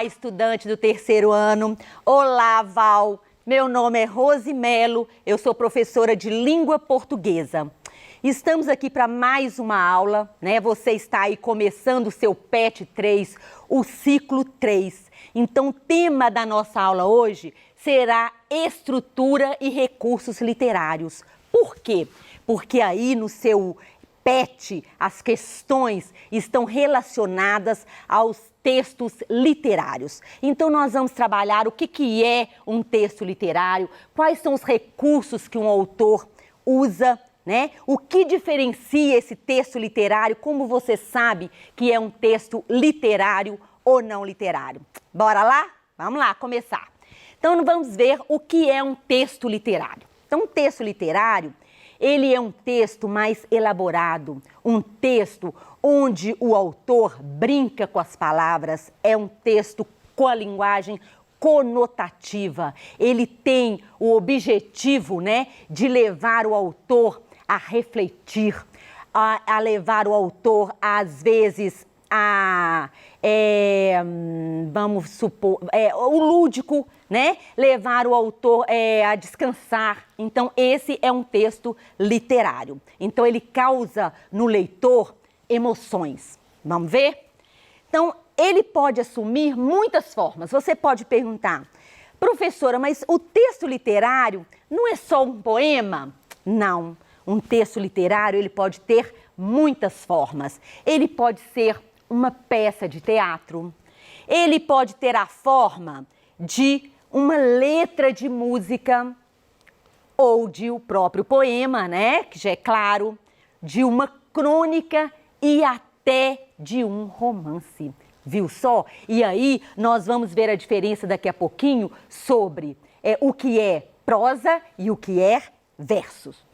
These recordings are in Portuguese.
Olá, estudante do terceiro ano. Olá, Val. Meu nome é Rose Melo, eu sou professora de língua portuguesa. Estamos aqui para mais uma aula, né? Você está aí começando o seu PET 3, o ciclo 3. Então, o tema da nossa aula hoje será estrutura e recursos literários. Por quê? Porque aí no seu PET, as questões estão relacionadas aos textos literários. Então, nós vamos trabalhar o que é um texto literário, quais são os recursos que um autor usa, né? O que diferencia esse texto literário, como você sabe que é um texto literário ou não literário. Bora lá? Vamos lá, começar. Então, vamos ver o que é um texto literário. Então, um texto literário, ele é um texto mais elaborado, um texto onde o autor brinca com as palavras, é um texto com a linguagem conotativa. Ele tem o objetivo, né, de levar o autor a refletir, a levar o autor, às vezes, vamos supor, o lúdico, né? Levar o autor a descansar. Então, esse é um texto literário. Então, ele causa no leitor emoções. Vamos ver? Então, ele pode assumir muitas formas. Você pode perguntar, professora, mas o texto literário não é só um poema? Não. Um texto literário, ele pode ter muitas formas. Ele pode ser uma peça de teatro. Ele pode ter a forma de uma letra de música ou de o próprio poema, né? Que já é claro, de uma crônica e até de um romance. Viu só? E aí nós vamos ver a diferença daqui a pouquinho sobre o que é prosa e o que é versos.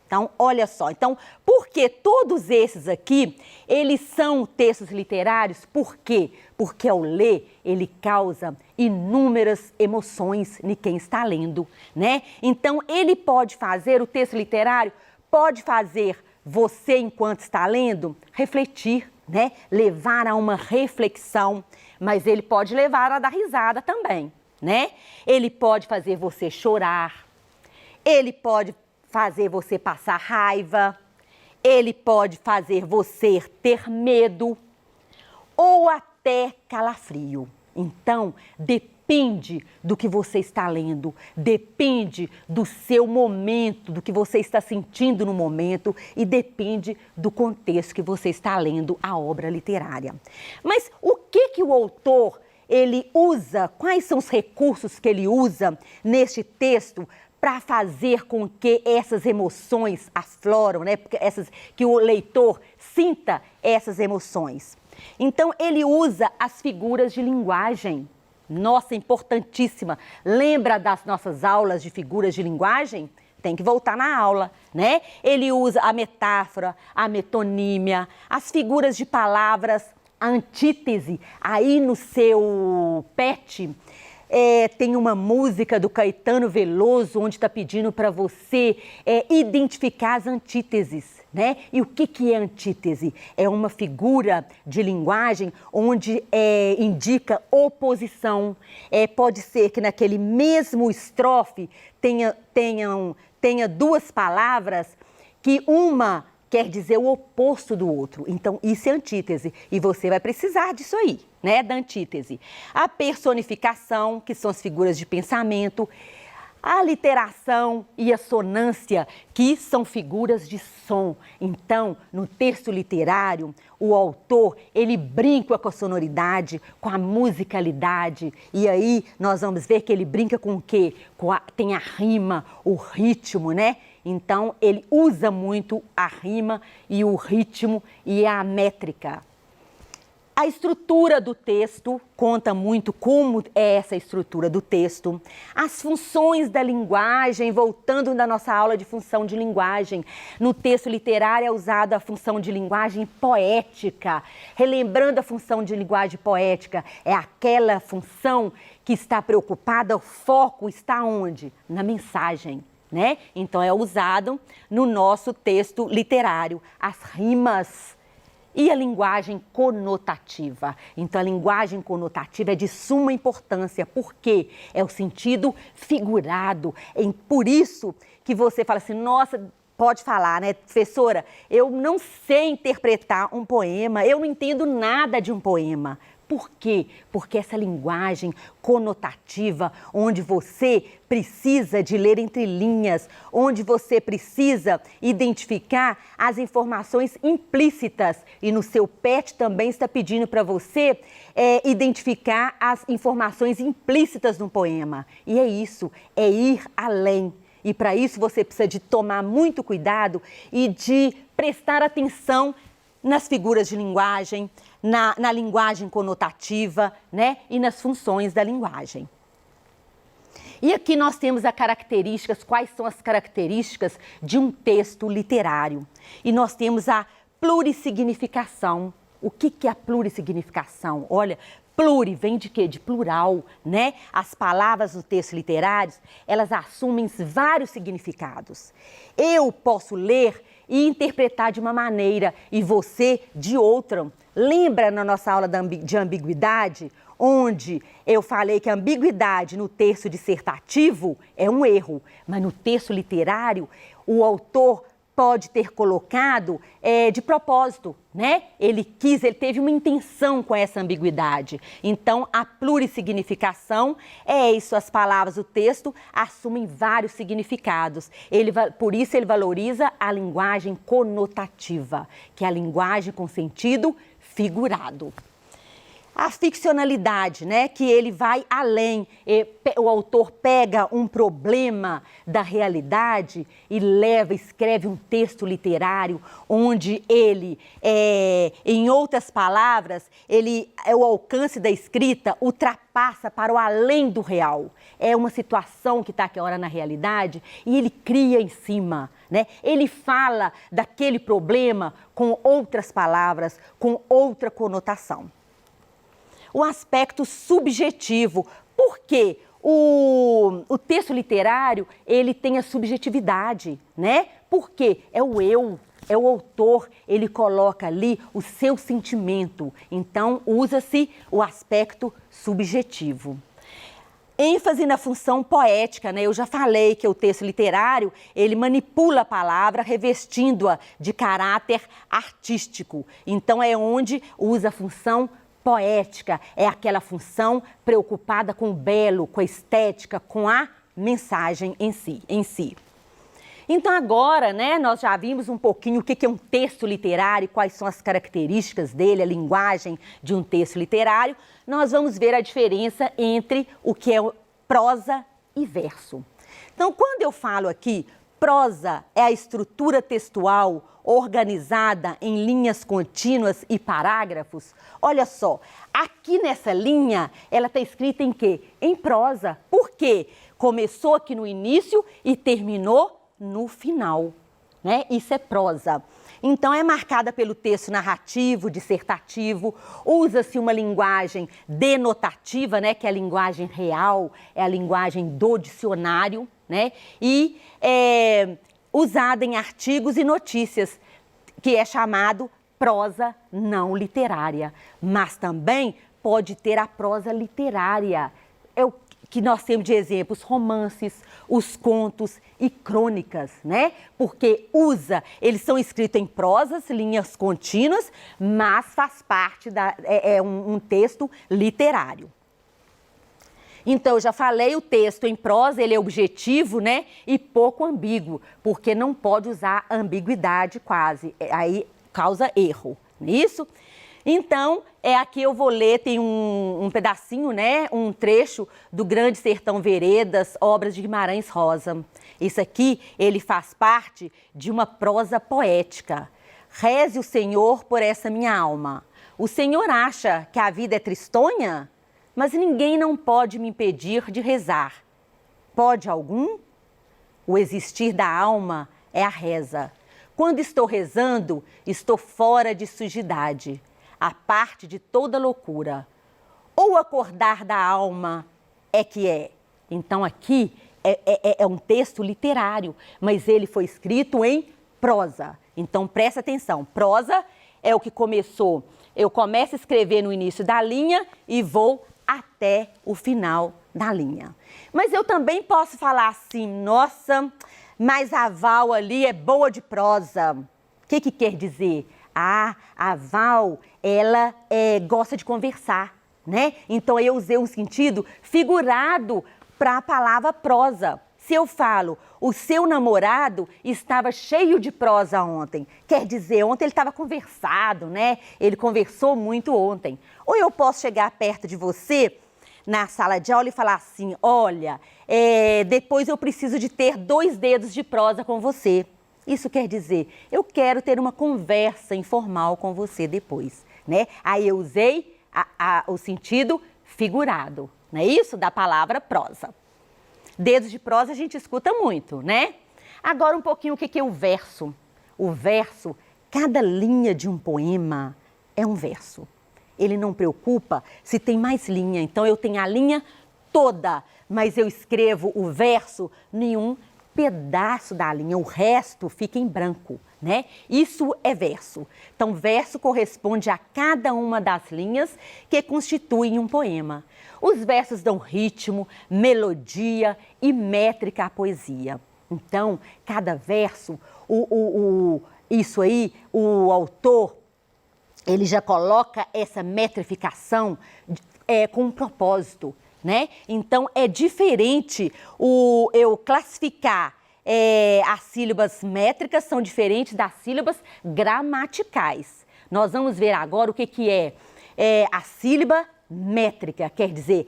Então, olha só. Então, por que todos esses aqui, eles são textos literários? Por quê? Porque ao ler, ele causa inúmeras emoções em quem está lendo, né? Então, ele pode fazer, o texto literário pode fazer você, enquanto está lendo, refletir, né? Levar a uma reflexão, mas ele pode levar a dar risada também, né? Ele pode fazer você chorar, ele pode fazer você passar raiva, ele pode fazer você ter medo ou até calafrio. Então, depende do que você está lendo, depende do seu momento, do que você está sentindo no momento e depende do contexto que você está lendo a obra literária. Mas o que o autor ele usa, quais são os recursos que ele usa neste texto para fazer com que essas emoções afloram, né? Que o leitor sinta essas emoções. Então, ele usa as figuras de linguagem. Nossa, importantíssima. Lembra das nossas aulas de figuras de linguagem? Tem que voltar na aula, né? Ele usa a metáfora, a metonímia, as figuras de palavras, a antítese. Aí no seu PET, tem uma música do Caetano Veloso, onde está pedindo para você identificar as antíteses, né? E o que é antítese? É uma figura de linguagem onde indica oposição. Pode ser que naquele mesmo estrofe tenha duas palavras que uma quer dizer o oposto do outro. Então, isso é antítese. E você vai precisar disso aí, né? Da antítese. A personificação, que são as figuras de pensamento. A literação e a sonância, que são figuras de som. Então, no texto literário, o autor, ele brinca com a sonoridade, com a musicalidade. E aí, nós vamos ver que ele brinca com o quê? Tem a rima, o ritmo, né? Então, ele usa muito a rima e o ritmo e a métrica. A estrutura do texto conta muito como é essa estrutura do texto. As funções da linguagem, voltando da nossa aula de função de linguagem. No texto literário é usada a função de linguagem poética. Relembrando a função de linguagem poética, é aquela função que está preocupada, o foco está onde? Na mensagem, né? Então é usado no nosso texto literário. As rimas E a linguagem conotativa? Então, a linguagem conotativa é de suma importância, porque é o sentido figurado. Por isso que você fala assim, nossa, pode falar, né, professora? Eu não sei interpretar um poema, eu não entendo nada de um poema. Por quê? Porque essa linguagem conotativa, onde você precisa de ler entre linhas, onde você precisa identificar as informações implícitas, e no seu PET também está pedindo para você identificar as informações implícitas no poema. E é isso, é ir além. E para isso você precisa de tomar muito cuidado e de prestar atenção nas figuras de linguagem, na linguagem conotativa, né? E nas funções da linguagem. E aqui nós temos as características, quais são as características de um texto literário. E nós temos a plurissignificação. O que é a plurissignificação? Olha, pluri vem de quê? De plural, né? As palavras no texto literário, elas assumem vários significados. Eu posso ler e interpretar de uma maneira e você de outra. Lembra na nossa aula de ambiguidade, onde eu falei que a ambiguidade no texto dissertativo é um erro, mas no texto literário o autor pode ter colocado de propósito, né? Ele teve uma intenção com essa ambiguidade. Então, a plurissignificação é isso, as palavras do texto assumem vários significados. Por isso, ele valoriza a linguagem conotativa, que é a linguagem com sentido figurado. A ficcionalidade, né, que ele vai além, o autor pega um problema da realidade e escreve um texto literário onde ele, em outras palavras, o alcance da escrita ultrapassa para o além do real. É uma situação que está aqui agora na realidade e ele cria em cima, né? Ele fala daquele problema com outras palavras, com outra conotação. O aspecto subjetivo, porque o texto literário, ele tem a subjetividade, né? Porque é o eu, é o autor, ele coloca ali o seu sentimento, então usa-se o aspecto subjetivo. ênfase na função poética, né? Eu já falei que o texto literário, ele manipula a palavra, revestindo-a de caráter artístico. Então, é onde usa a função poética, é aquela função preocupada com o belo, com a estética, com a mensagem em si. Então agora, né, nós já vimos um pouquinho o que é um texto literário, quais são as características dele, a linguagem de um texto literário. Nós vamos ver a diferença entre o que é prosa e verso. Então, quando eu falo aqui, prosa é a estrutura textual organizada em linhas contínuas e parágrafos. Olha só, aqui nessa linha, ela está escrita em quê? Em prosa. Por quê? Começou aqui no início e terminou no final, né? Isso é prosa. Então, é marcada pelo texto narrativo, dissertativo, usa-se uma linguagem denotativa, né? Que é a linguagem real, é a linguagem do dicionário, né? E usada em artigos e notícias, que é chamado prosa não literária. Mas também pode ter a prosa literária, é o que nós temos de exemplos, romances, os contos e crônicas, né? Porque eles são escritos em prosas, linhas contínuas, mas faz parte um texto literário. Então, eu já falei, o texto em prosa, ele é objetivo, né? E pouco ambíguo, porque não pode usar ambiguidade quase, aí causa erro, não é isso? Então, aqui eu vou ler, tem um pedacinho, né? Um trecho do Grande Sertão Veredas, obras de Guimarães Rosa. Isso aqui, ele faz parte de uma prosa poética. Reze o Senhor por essa minha alma. O Senhor acha que a vida é tristonha? Mas ninguém não pode me impedir de rezar. Pode algum? O existir da alma é a reza. Quando estou rezando, estou fora de sujidade, a parte de toda loucura. Ou acordar da alma é que é. Então aqui é um texto literário, mas ele foi escrito em prosa. Então presta atenção, prosa é o que começou. Eu começo a escrever no início da linha e vou até o final da linha. Mas eu também posso falar assim, nossa, mas a Val ali é boa de prosa. O que quer dizer? Ah, a Val, ela gosta de conversar, né? Então eu usei um sentido figurado para a palavra prosa. Se eu falo, o seu namorado estava cheio de prosa ontem, quer dizer, ontem ele estava conversado, né? Ele conversou muito ontem. Ou eu posso chegar perto de você na sala de aula e falar assim, olha, depois eu preciso de ter 2 dedos de prosa com você. Isso quer dizer, eu quero ter uma conversa informal com você depois, né? Aí eu usei o sentido figurado, não é isso? Da palavra prosa. Dedos de prosa a gente escuta muito, né? Agora um pouquinho o que é o verso. O verso, cada linha de um poema é um verso. Ele não preocupa se tem mais linha. Então eu tenho a linha toda, mas eu escrevo o verso em um pedaço da linha, o resto fica em branco, né? Isso é verso. Então, verso corresponde a cada uma das linhas que constituem um poema. Os versos dão ritmo, melodia e métrica à poesia. Então, cada verso, isso aí, o autor, ele já coloca essa metrificação com um propósito, né? Então, é diferente eu classificar as sílabas métricas, são diferentes das sílabas gramaticais. Nós vamos ver agora o que é a sílaba métrica, quer dizer,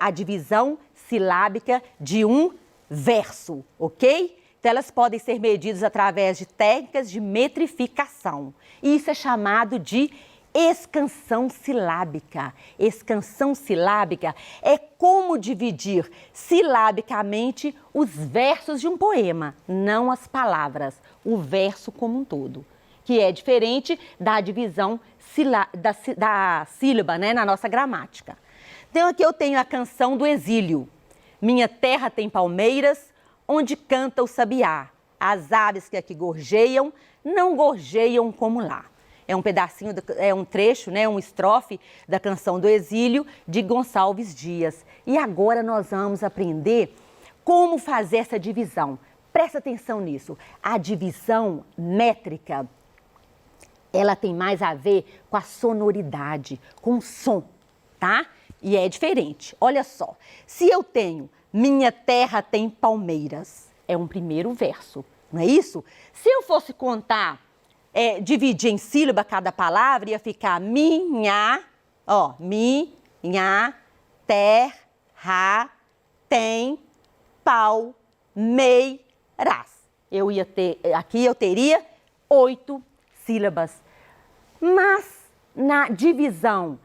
a divisão silábica de um verso, ok? Então, elas podem ser medidas através de técnicas de metrificação. Isso é chamado de escansão silábica. Escansão silábica é como dividir silabicamente os versos de um poema, não as palavras, o verso como um todo, que é diferente da divisão da sílaba, né, na nossa gramática. Então aqui eu tenho a canção do exílio. Minha terra tem palmeiras, onde canta o sabiá. As aves que aqui gorjeiam, não gorjeiam como lá. É um pedacinho, um trecho, né, um estrofe da canção do exílio de Gonçalves Dias. E agora nós vamos aprender como fazer essa divisão. Presta atenção nisso. A divisão métrica, ela tem mais a ver com a sonoridade, com o som, tá? E é diferente. Olha só, se eu tenho minha terra tem palmeiras, é um primeiro verso, não é isso? Se eu fosse contar, dividir em sílaba cada palavra, ia ficar minha terra tem palmeiras. Aqui eu teria 8 sílabas. Mas na divisão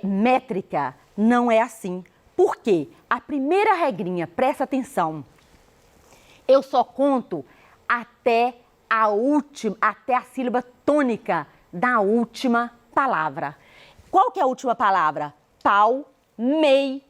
métrica não é assim. Por quê? A primeira regrinha, presta atenção, eu só conto até a sílaba tônica da última palavra. Qual que é a última palavra? Palmeiras.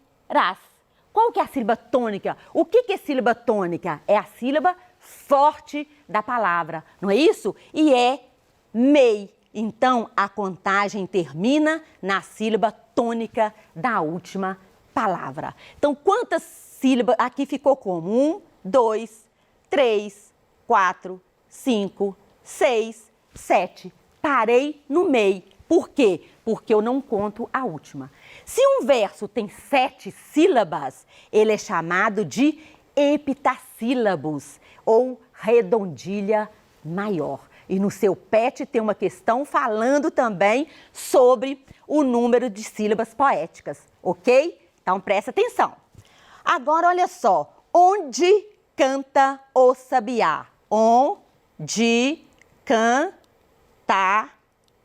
Qual que é a sílaba tônica? O que é sílaba tônica? É a sílaba forte da palavra, não é isso? E é mei. Então, a contagem termina na sílaba tônica da última palavra. Então, quantas sílabas? Aqui ficou como? 1, 2, 3, 4, 5, 6, 7. Parei no meio. Por quê? Porque eu não conto a última. Se um verso tem 7 sílabas, ele é chamado de heptassílabos ou redondilha maior. E no seu PET tem uma questão falando também sobre o número de sílabas poéticas, ok? Então presta atenção. Agora olha só, onde canta o sabiá? Onde canta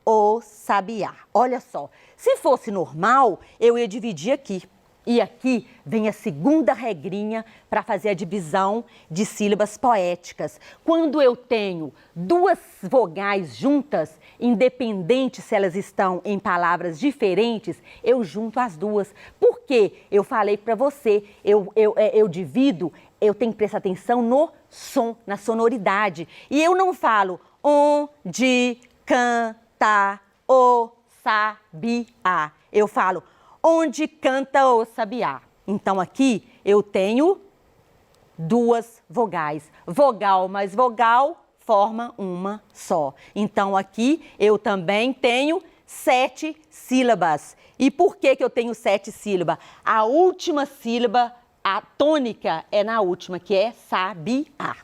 o sabiá? Olha só, se fosse normal, eu ia dividir aqui. E aqui vem a segunda regrinha para fazer a divisão de sílabas poéticas. Quando eu tenho 2 vogais juntas, independente se elas estão em palavras diferentes, eu junto as duas. Por quê? Eu falei para você, eu divido, eu tenho que prestar atenção no som, na sonoridade. E eu não falo onde canta canta o sabiá. Eu falo, onde canta o sabiá? Então, aqui eu tenho duas vogais. Vogal mais vogal forma uma só. Então, aqui eu também tenho 7 sílabas. E por que eu tenho 7 sílabas? A última sílaba, a tônica, é na última, que é sabiá.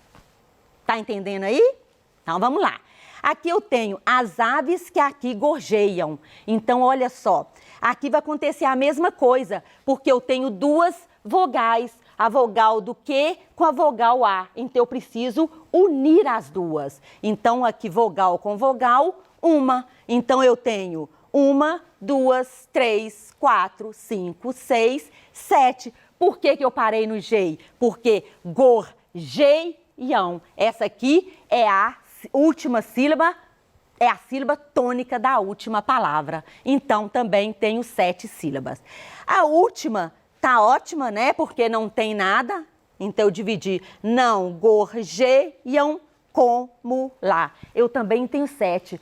Tá entendendo aí? Então, vamos lá. Aqui eu tenho as aves que aqui gorjeiam. Então, olha só. Aqui vai acontecer a mesma coisa, porque eu tenho duas vogais. A vogal do Q com a vogal A. Então, eu preciso unir as duas. Então, aqui vogal com vogal, uma. Então, eu tenho 1, 2, 3, 4, 5, 6, 7. Por que eu parei no G? Porque gorjeiam. Essa aqui é a última sílaba, é a sílaba tônica da última palavra. Então, também tenho 7 sílabas. A última tá ótima, né? Porque não tem nada. Então, eu dividi. Não gorjeiam como lá. Eu também tenho 7.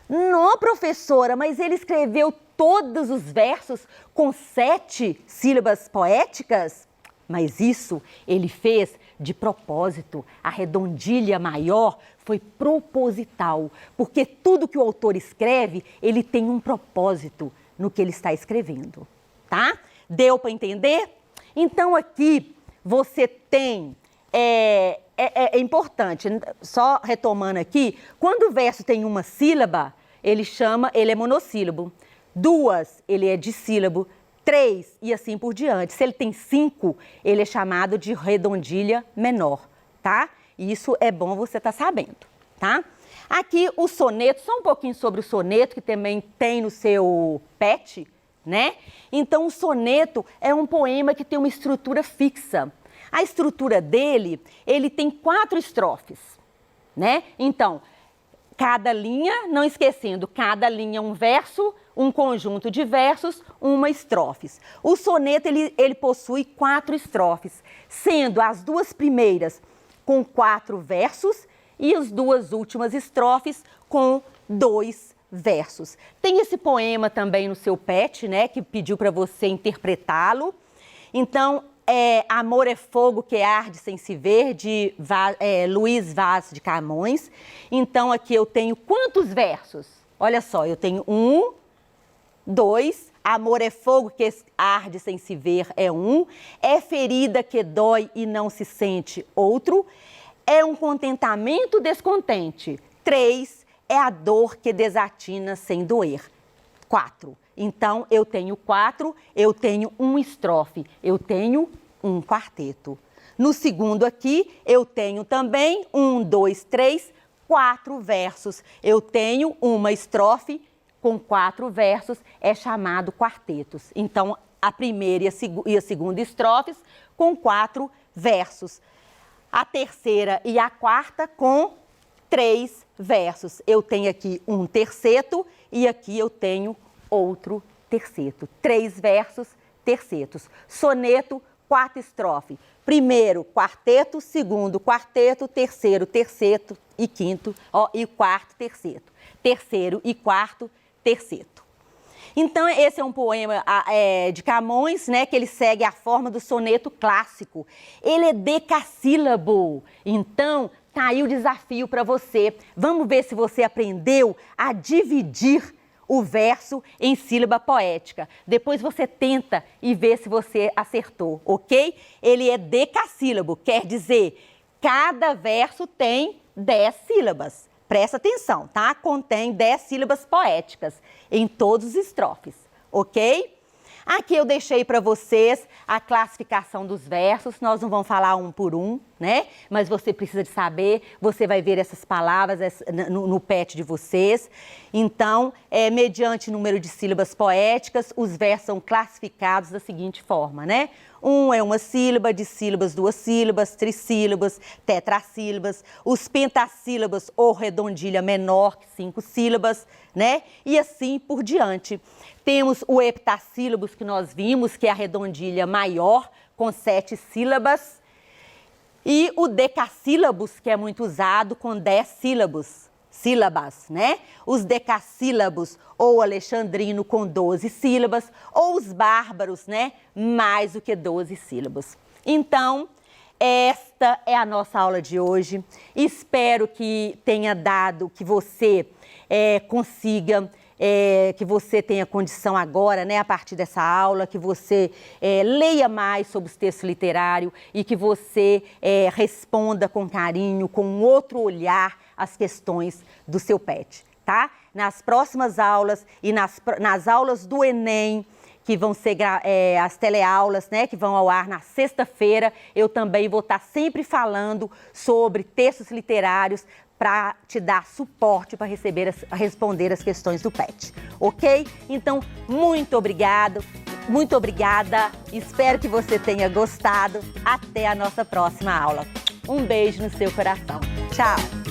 Não, professora, mas ele escreveu todos os versos com 7 sílabas poéticas? Mas isso ele fez de propósito. A redondilha maior foi proposital, porque tudo que o autor escreve, ele tem um propósito no que ele está escrevendo, tá? Deu para entender? Então, aqui você tem, é importante, só retomando aqui, quando o verso tem uma sílaba, ele é monossílabo. 2, ele é dissílabo. 3 e assim por diante. Se ele tem 5, ele é chamado de redondilha menor, tá? Isso é bom você estar sabendo, tá? Aqui o soneto, só um pouquinho sobre o soneto, que também tem no seu PET, né? Então, o soneto é um poema que tem uma estrutura fixa. A estrutura dele, ele tem 4 estrofes, né? Então, cada linha, não esquecendo, cada linha um verso, um conjunto de versos, uma estrofe. O soneto, ele possui 4 estrofes, sendo as 2 primeiras com 4 versos e as 2 últimas estrofes com 2 versos. Tem esse poema também no seu PET, né, que pediu para você interpretá-lo. Então, Amor é Fogo que arde sem se ver, de Luiz Vaz de Camões. Então, aqui eu tenho quantos versos? Olha só, eu tenho 1, 2, amor é fogo que arde sem se ver, é 1, é ferida que dói e não se sente, outro, é um contentamento descontente, 3, é a dor que desatina sem doer, 4. Então, eu tenho 4, eu tenho uma estrofe, eu tenho um quarteto. No segundo aqui, eu tenho também 1, 2, 3, 4 versos. Eu tenho uma estrofe com 4 versos, é chamado quartetos. Então, a primeira e a segunda estrofes com 4 versos. A terceira e a quarta com 3 versos. Eu tenho aqui um terceto e aqui eu tenho outro terceto. 3 versos, tercetos. Soneto, 4 estrofes. Primeiro, quarteto, segundo, quarteto, terceiro, terceto e quinto, e quarto, terceto. Terceiro e quarto, terceto. Então, esse é um poema de Camões, né, que ele segue a forma do soneto clássico. Ele é decassílabo. Então, tá aí o desafio para você. Vamos ver se você aprendeu a dividir o verso em sílaba poética. Depois você tenta e vê se você acertou, ok? Ele é decassílabo, quer dizer, cada verso tem 10 sílabas. Presta atenção, tá? Contém 10 sílabas poéticas em todos os estrofes, ok? Aqui eu deixei para vocês a classificação dos versos, nós não vamos falar um por um, né? Mas você precisa de saber, você vai ver essas palavras no PET de vocês. Então, mediante número de sílabas poéticas, os versos são classificados da seguinte forma, né? 1 é uma sílaba, dissílabas 2 sílabas, trissílabas, tetrassílabas, os pentassílabas ou redondilha menor, 5 sílabas, né? E assim por diante. Temos o heptassílabos que nós vimos, que é a redondilha maior, com 7 sílabas. E o decassílabos, que é muito usado, com 10 sílabos. sílabas, né? Os decassílabos ou alexandrino com 12 sílabas, ou os bárbaros, né? Mais do que 12 sílabas. Então, esta é a nossa aula de hoje. Espero que tenha dado, que você consiga, que você tenha condição agora, né, a partir dessa aula, que você leia mais sobre os textos literários e que você responda com carinho, com outro olhar, as questões do seu PET, tá? Nas próximas aulas e nas aulas do Enem, que vão ser as teleaulas, né, que vão ao ar na sexta-feira, eu também vou estar sempre falando sobre textos literários para te dar suporte para responder as questões do PET, ok? Então, muito obrigada, espero que você tenha gostado, até a nossa próxima aula. Um beijo no seu coração, tchau!